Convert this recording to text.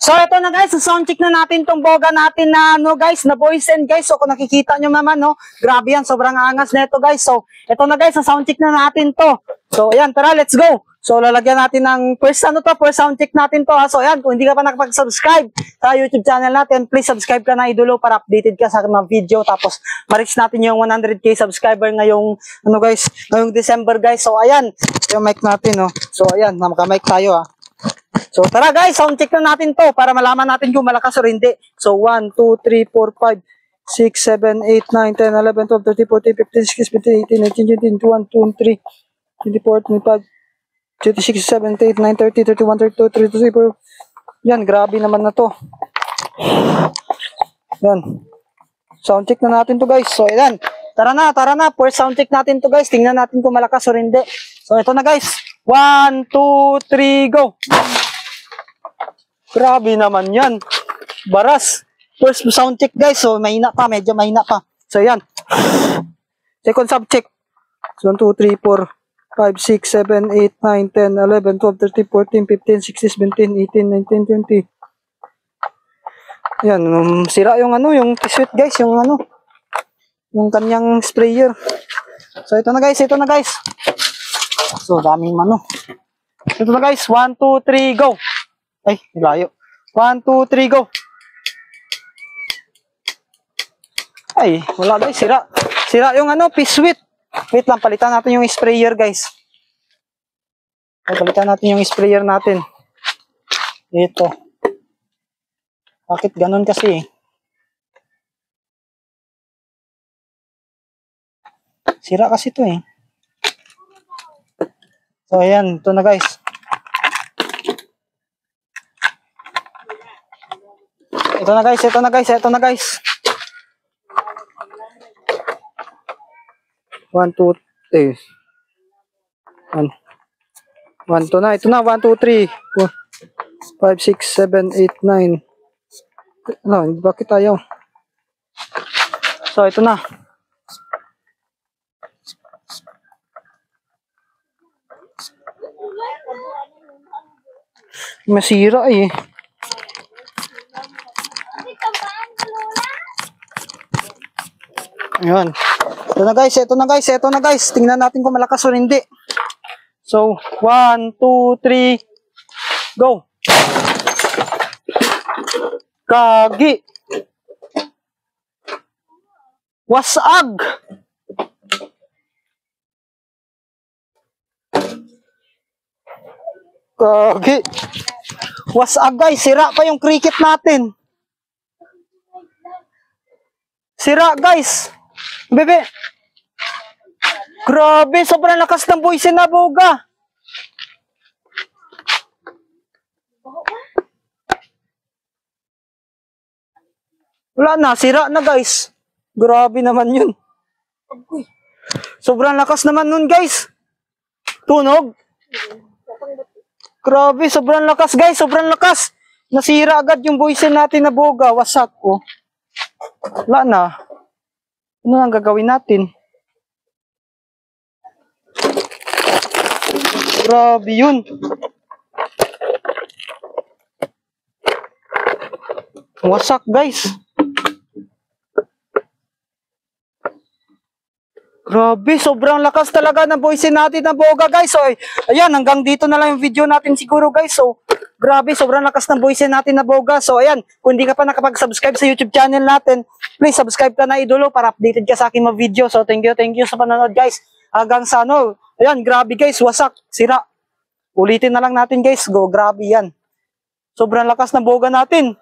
So ito na guys, sound check na natin tong boga natin na ano guys, na voice and guys. So kung nakikita nyo naman no, grabe yan, sobrang angas na ito guys. So ito na guys, sound check na natin to. So ayan, tara, let's go. So lalagyan natin ng first sound check natin to ha. So ayan, kung hindi ka pa nakapag-subscribe sa YouTube channel natin, please subscribe ka na idolo para updated ka sa mga video. Tapos ma-reach natin yung 100k subscriber ngayong ano guys, ngayong December guys. So ayan, yung mic natin no. So ayan, naka-mic tayo ha. So tara guys, sound check na natin to para malaman natin kung malakas o hindi. So 1, 2, 3, 4, 5, 6, 7, 8, 9, 10, 11, 12, 13, 14, 15, 16, 17, 18, 19, 20, 21, 22, 23, 24, 25, 26, 27, 28, 9, 30, 31, 32, 33, 34. Yan, grabe naman na to. Yan. Sound check na natin to guys. So yan, tara na. First sound check natin to guys. Tingnan natin kung malakas o hindi. So ito na guys. 1, 2, 3, go! Grabe naman yan. Baras. First sound check guys. So mahina pa. Medyo mahina pa. So yan. Second sound check. 1, 2, 3, 4, 5, 6, 7, 8, 9, 10, 11, 12, 13, 14, 15, 16, 17, 18, 19, 20. Yan. Sira yung ano. Yung T-sweet guys. Yung ano. Yung kanyang sprayer. So ito na guys. So, daming mano. Ito na guys. 1, 2, 3, go. Ay, layo. 1, 2, 3, go. Ay, wala guys. Sira yung ano, P-sweet. Wait lang, palitan natin yung sprayer guys. Palitan natin yung sprayer natin. Ito. Bakit ganun kasi? Sira kasi ito eh. So ayan, ito na guys. Ito na guys. 1, 2, 3. 1, 2 na. Ito na, 1, 2, 3, 4, 5, 6, 7, 8, 9. Ano, bakit ayaw? So ito na. Masira eh. Ayan. Ito na guys. Tingnan natin kung malakas o hindi. So, 1, 2, 3, go. Kagi. Wasag. Kagi. Wasag guys, sira pa yung cricket natin. Sira guys. Bebe. Grabe, sobrang lakas ng buwisin na boga. Wala na, sira na guys. Grabe naman yun. Sobrang lakas naman nun guys. Tunog. Grabe, sobrang lakas guys, sobrang lakas. Nasira agad yung buwisin natin na boga, wasak oh. Wala na. Ano ang gagawin natin? Grabe yun. Wasak guys. Grabe, sobrang lakas talaga ng buwisin natin na boga guys. So, ayan, hanggang dito na lang yung video natin siguro guys. So, grabe, sobrang lakas ng buwisin natin na boga. So, ayan, kung hindi ka pa nakapag-subscribe sa YouTube channel natin, please subscribe ka na idolo para updated ka sa aking mga video. So, thank you sa panonood guys. Hanggang sa ano, ayan, grabe guys, wasak, sira. Ulitin na lang natin guys, go, grabe yan. Sobrang lakas ng boga natin.